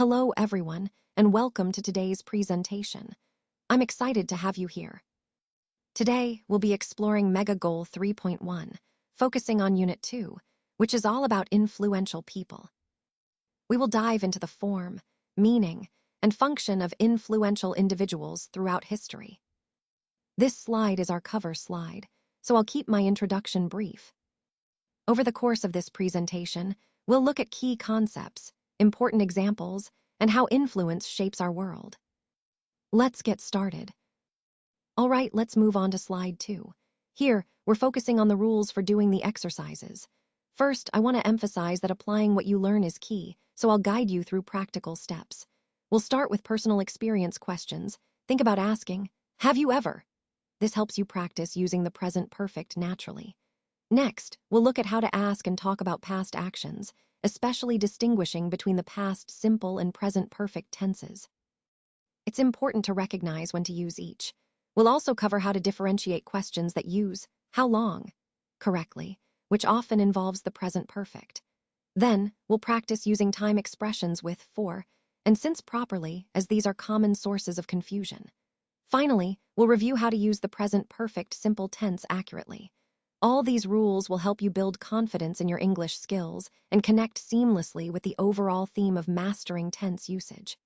Hello, everyone, and welcome to today's presentation. I'm excited to have you here. Today, we'll be exploring Mega Goal 3.1, focusing on Unit 2, which is all about influential people. We will dive into the form, meaning, and function of influential individuals throughout history. This slide is our cover slide, so I'll keep my introduction brief. Over the course of this presentation, we'll look at key concepts, important examples, and how influence shapes our world. Let's get started. All right, let's move on to slide 2. Here, we're focusing on the rules for doing the exercises. First, I want to emphasize that applying what you learn is key, so I'll guide you through practical steps. We'll start with personal experience questions. Think about asking, "Have you ever?" This helps you practice using the present perfect naturally. Next, we'll look at how to ask and talk about past actions, especially distinguishing between the past simple and present perfect tenses. It's important to recognize when to use each. We'll also cover how to differentiate questions that use "how long" correctly, which often involves the present perfect. Then, we'll practice using time expressions with "for" and "since" properly, as these are common sources of confusion. Finally, we'll review how to use the present perfect simple tense accurately. All these rules will help you build confidence in your English skills and connect seamlessly with the overall theme of mastering tense usage.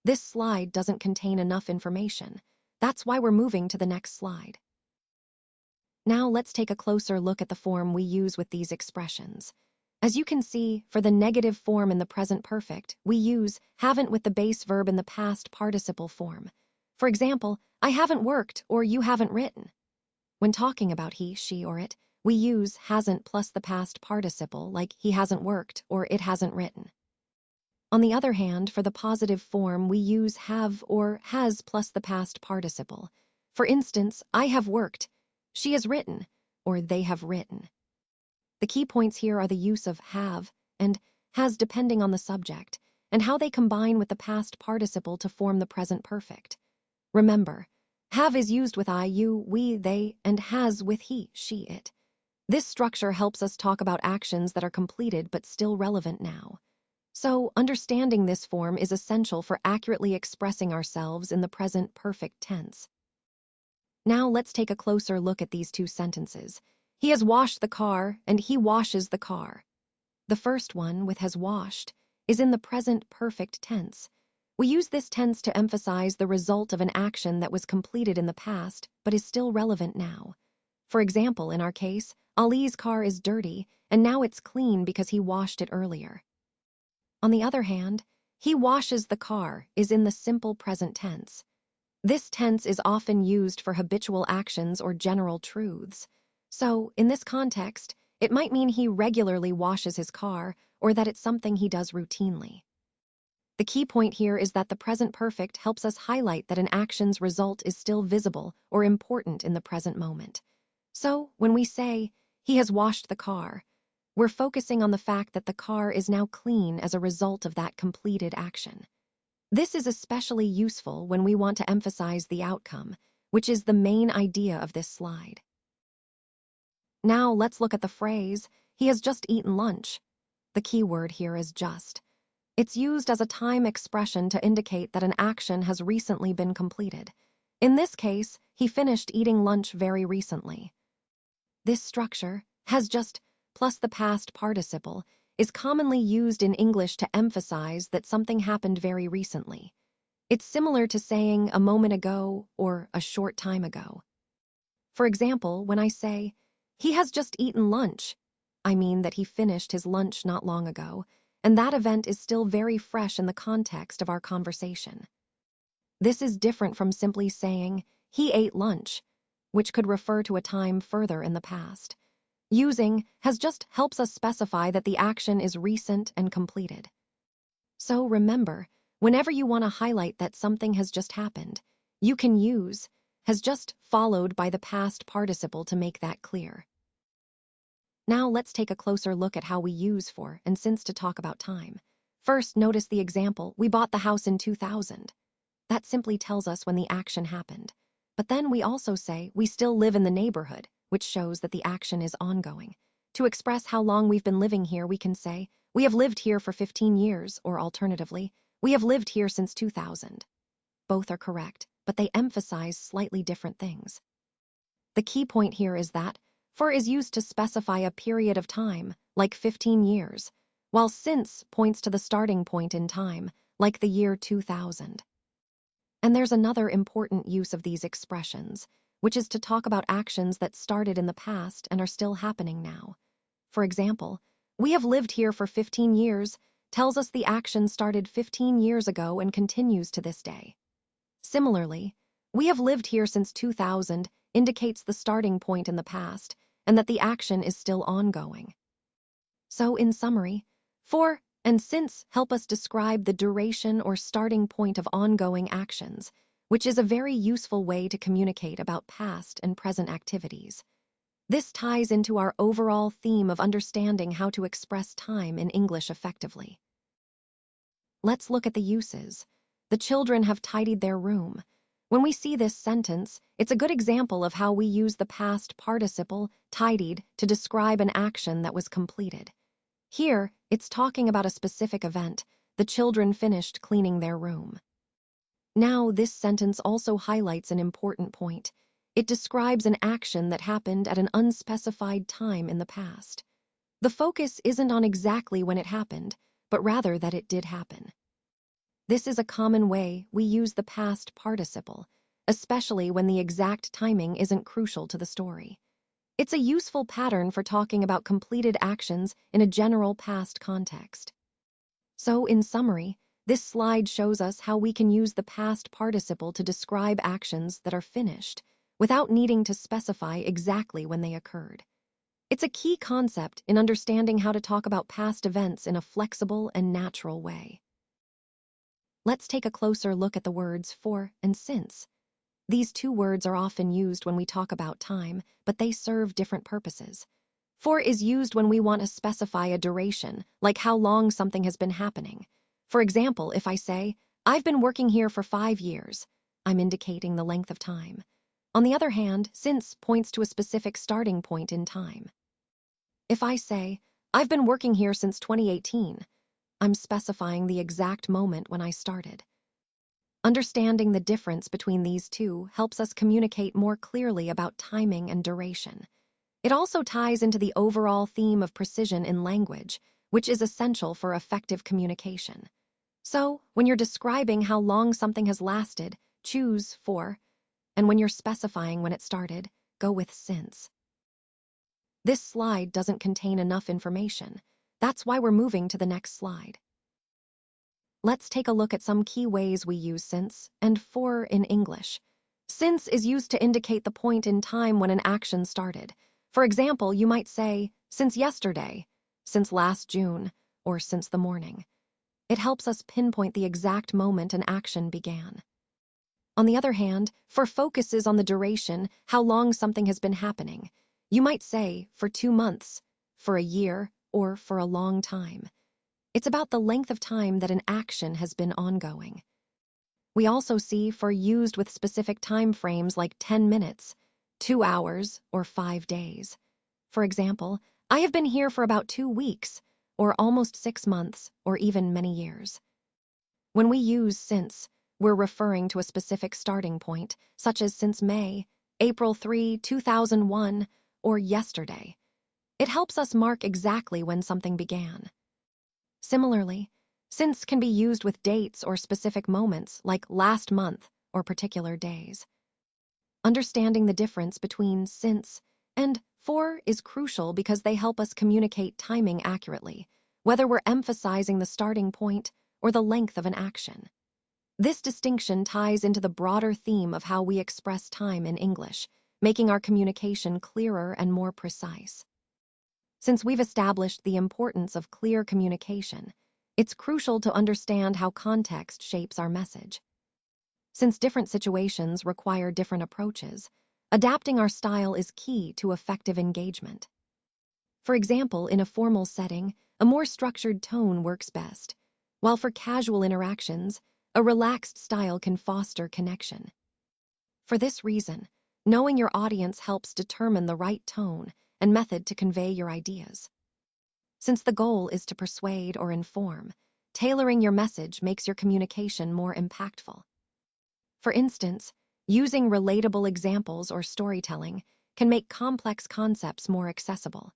This slide doesn't contain enough information. That's why we're moving to the next slide. Now let's take a closer look at the form we use with these expressions. As you can see, for the negative form in the present perfect, we use haven't with the base verb in the past participle form. For example, I haven't worked or you haven't written. When talking about he, she, or it, we use hasn't plus the past participle like he hasn't worked or it hasn't written. On the other hand, for the positive form, we use have or has plus the past participle. For instance, I have worked, she has written, or they have written. The key points here are the use of have and has depending on the subject, and how they combine with the past participle to form the present perfect. Remember, have is used with I, you, we, they, and has with he, she, it. This structure helps us talk about actions that are completed but still relevant now. So, understanding this form is essential for accurately expressing ourselves in the present perfect tense. Now let's take a closer look at these two sentences. He has washed the car and he washes the car. The first one, with has washed, is in the present perfect tense. We use this tense to emphasize the result of an action that was completed in the past but is still relevant now. For example, in our case, Ali's car is dirty and now it's clean because he washed it earlier. On the other hand, he washes the car is in the simple present tense. This tense is often used for habitual actions or general truths. So, in this context, it might mean he regularly washes his car or that it's something he does routinely. The key point here is that the present perfect helps us highlight that an action's result is still visible or important in the present moment. So, when we say, he has washed the car, we're focusing on the fact that the car is now clean as a result of that completed action. This is especially useful when we want to emphasize the outcome, which is the main idea of this slide. Now let's look at the phrase, he has just eaten lunch. The key word here is just. It's used as a time expression to indicate that an action has recently been completed. In this case, he finished eating lunch very recently. This structure, has just plus the past participle, is commonly used in English to emphasize that something happened very recently. It's similar to saying a moment ago or a short time ago. For example, when I say, he has just eaten lunch, I mean that he finished his lunch not long ago, and that event is still very fresh in the context of our conversation. This is different from simply saying, he ate lunch, which could refer to a time further in the past. Using has just helps us specify that the action is recent and completed. So remember, whenever you want to highlight that something has just happened, you can use has just followed by the past participle to make that clear. Now let's take a closer look at how we use for and since to talk about time. First, notice the example, we bought the house in 2000. That simply tells us when the action happened. But then we also say, we still live in the neighborhood, which shows that the action is ongoing. To express how long we've been living here, we can say, we have lived here for 15 years, or alternatively, we have lived here since 2000. Both are correct, but they emphasize slightly different things. The key point here is that for is used to specify a period of time, like 15 years, while since points to the starting point in time, like the year 2000. And there's another important use of these expressions, which is to talk about actions that started in the past and are still happening now. For example, we have lived here for 15 years tells us the action started 15 years ago and continues to this day. Similarly, we have lived here since 2000 indicates the starting point in the past and that the action is still ongoing. So, in summary, for and since help us describe the duration or starting point of ongoing actions, which is a very useful way to communicate about past and present activities. This ties into our overall theme of understanding how to express time in English effectively. Let's look at the uses. The children have tidied their room. When we see this sentence, it's a good example of how we use the past participle, tidied, to describe an action that was completed. Here, it's talking about a specific event. The children finished cleaning their room. Now, this sentence also highlights an important point. It describes an action that happened at an unspecified time in the past. The focus isn't on exactly when it happened, but rather that it did happen. This is a common way we use the past participle, especially when the exact timing isn't crucial to the story. It's a useful pattern for talking about completed actions in a general past context. So, in summary, this slide shows us how we can use the past participle to describe actions that are finished without needing to specify exactly when they occurred. It's a key concept in understanding how to talk about past events in a flexible and natural way. Let's take a closer look at the words for and since. These two words are often used when we talk about time, but they serve different purposes. For is used when we want to specify a duration, like how long something has been happening. For example, if I say, I've been working here for 5 years, I'm indicating the length of time. On the other hand, since points to a specific starting point in time. If I say, I've been working here since 2018, I'm specifying the exact moment when I started. Understanding the difference between these two helps us communicate more clearly about timing and duration. It also ties into the overall theme of precision in language, which is essential for effective communication. So, when you're describing how long something has lasted, choose for, and when you're specifying when it started, go with since. This slide doesn't contain enough information. That's why we're moving to the next slide. Let's take a look at some key ways we use since and for in English. Since is used to indicate the point in time when an action started. For example, you might say, since yesterday, since last June, or since the morning. It helps us pinpoint the exact moment an action began. On the other hand, for focuses on the duration, how long something has been happening. You might say, for 2 months, for a year, or for a long time. It's about the length of time that an action has been ongoing. We also see for used with specific time frames like 10 minutes, 2 hours, or 5 days. For example, I have been here for about 2 weeks, or almost 6 months, or even many years. When we use since, we're referring to a specific starting point, such as since May, April 3, 2001, or yesterday. It helps us mark exactly when something began. Similarly, since can be used with dates or specific moments like last month or particular days. Understanding the difference between since and for is crucial because they help us communicate timing accurately, whether we're emphasizing the starting point or the length of an action. This distinction ties into the broader theme of how we express time in English, making our communication clearer and more precise. Since we've established the importance of clear communication, it's crucial to understand how context shapes our message. Since different situations require different approaches, adapting our style is key to effective engagement. For example, in a formal setting, a more structured tone works best, while for casual interactions, a relaxed style can foster connection. For this reason, knowing your audience helps determine the right tone and method to convey your ideas. Since the goal is to persuade or inform, tailoring your message makes your communication more impactful. For instance, using relatable examples or storytelling can make complex concepts more accessible.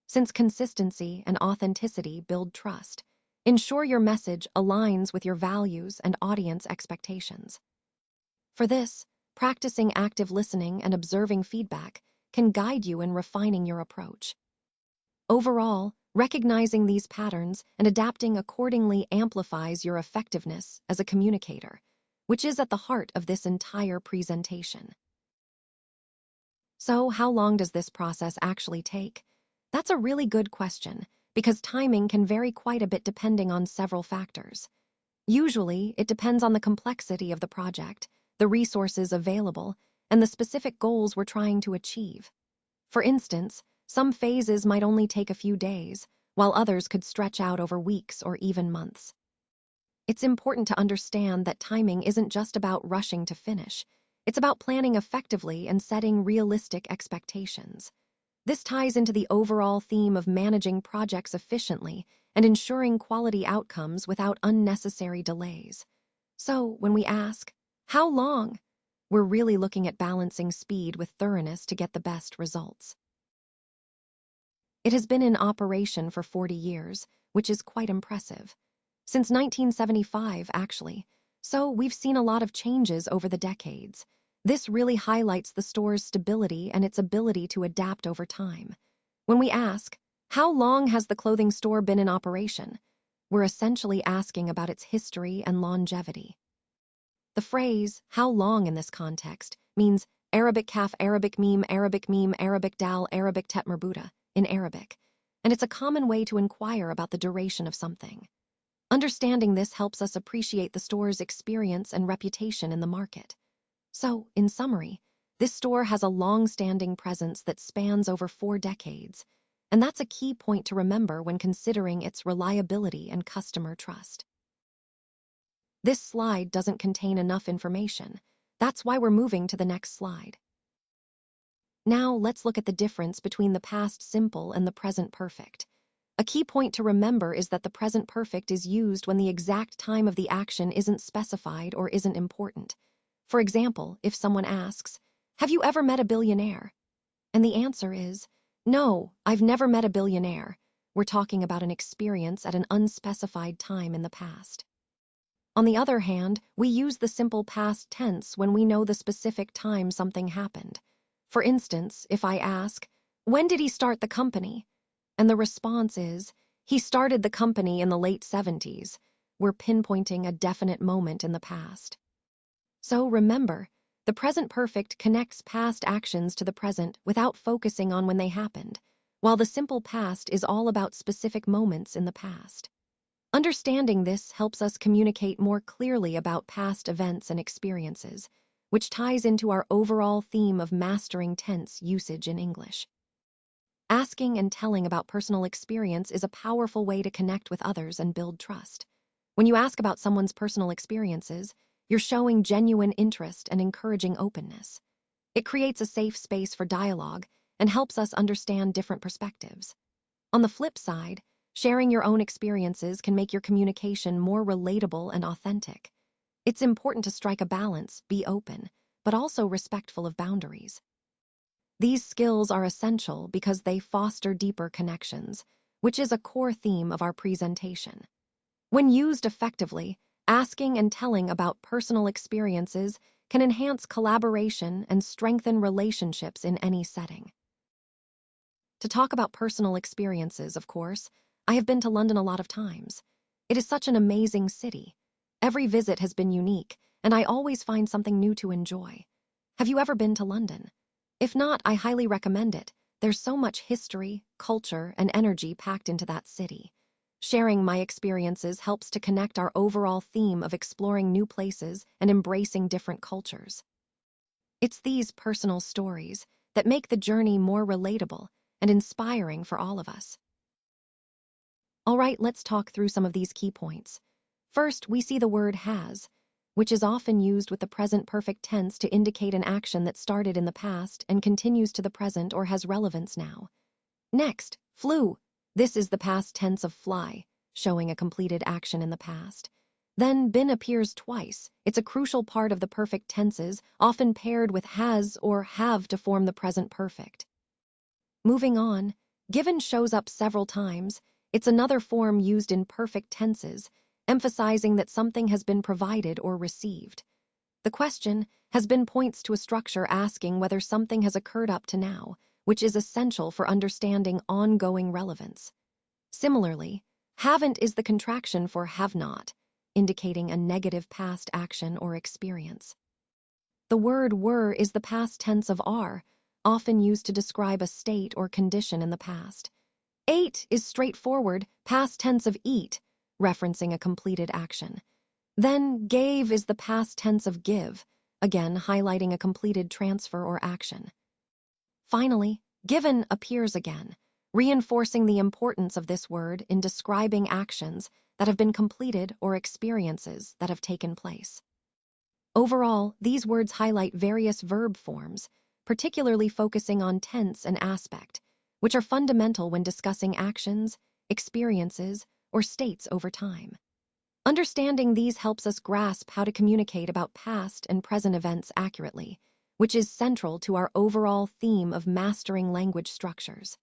Since consistency and authenticity build trust, ensure your message aligns with your values and audience expectations. For this, practicing active listening and observing feedback can guide you in refining your approach. Overall, recognizing these patterns and adapting accordingly amplifies your effectiveness as a communicator, which is at the heart of this entire presentation. So, how long does this process actually take? That's a really good question, because timing can vary quite a bit depending on several factors. Usually, it depends on the complexity of the project, the resources available, and the specific goals we're trying to achieve. For instance, some phases might only take a few days, while others could stretch out over weeks or even months. It's important to understand that timing isn't just about rushing to finish. It's about planning effectively and setting realistic expectations. This ties into the overall theme of managing projects efficiently and ensuring quality outcomes without unnecessary delays. So, when we ask, how long? We're really looking at balancing speed with thoroughness to get the best results. It has been in operation for 40 years, which is quite impressive. Since 1975, actually. So we've seen a lot of changes over the decades. This really highlights the store's stability and its ability to adapt over time. When we ask, how long has the clothing store been in operation? We're essentially asking about its history and longevity. The phrase, how long in this context, means Arabic kaf, Arabic meme, Arabic meme, Arabic dal, Arabic tet marbuta, in Arabic, and it's a common way to inquire about the duration of something. Understanding this helps us appreciate the store's experience and reputation in the market. So, in summary, this store has a long-standing presence that spans over 4 decades, and that's a key point to remember when considering its reliability and customer trust. This slide doesn't contain enough information. That's why we're moving to the next slide. Now, let's look at the difference between the past simple and the present perfect. A key point to remember is that the present perfect is used when the exact time of the action isn't specified or isn't important. For example, if someone asks, "Have you ever met a billionaire?" and the answer is, "No, I've never met a billionaire," we're talking about an experience at an unspecified time in the past. On the other hand, we use the simple past tense when we know the specific time something happened. For instance, if I ask, "When did he start the company?" and the response is, "He started the company in the late 70s, we're pinpointing a definite moment in the past. So remember, the present perfect connects past actions to the present without focusing on when they happened, while the simple past is all about specific moments in the past. Understanding this helps us communicate more clearly about past events and experiences, which ties into our overall theme of mastering tense usage in English. Asking and telling about personal experience is a powerful way to connect with others and build trust. When you ask about someone's personal experiences, you're showing genuine interest and encouraging openness. It creates a safe space for dialogue and helps us understand different perspectives. On the flip side, sharing your own experiences can make your communication more relatable and authentic. It's important to strike a balance, be open, but also respectful of boundaries. These skills are essential because they foster deeper connections, which is a core theme of our presentation. When used effectively, asking and telling about personal experiences can enhance collaboration and strengthen relationships in any setting. To talk about personal experiences, of course, I have been to London a lot of times. It is such an amazing city. Every visit has been unique, and I always find something new to enjoy. Have you ever been to London? If not, I highly recommend it. There's so much history, culture, and energy packed into that city. Sharing my experiences helps to connect our overall theme of exploring new places and embracing different cultures. It's these personal stories that make the journey more relatable and inspiring for all of us. All right, let's talk through some of these key points. First, we see the word has, which is often used with the present perfect tense to indicate an action that started in the past and continues to the present or has relevance now. Next, flew. This is the past tense of fly, showing a completed action in the past. Then been appears twice. It's a crucial part of the perfect tenses, often paired with has or have to form the present perfect. Moving on, given shows up several times. It's another form used in perfect tenses, emphasizing that something has been provided or received. The question has been points to a structure asking whether something has occurred up to now, which is essential for understanding ongoing relevance. Similarly, haven't is the contraction for have not, indicating a negative past action or experience. The word were is the past tense of are, often used to describe a state or condition in the past. Ate is straightforward, past tense of eat, referencing a completed action. Then gave is the past tense of give, again highlighting a completed transfer or action. Finally, given appears again, reinforcing the importance of this word in describing actions that have been completed or experiences that have taken place. Overall, these words highlight various verb forms, particularly focusing on tense and aspect, which are fundamental when discussing actions, experiences, or states over time. Understanding these helps us grasp how to communicate about past and present events accurately, which is central to our overall theme of mastering language structures.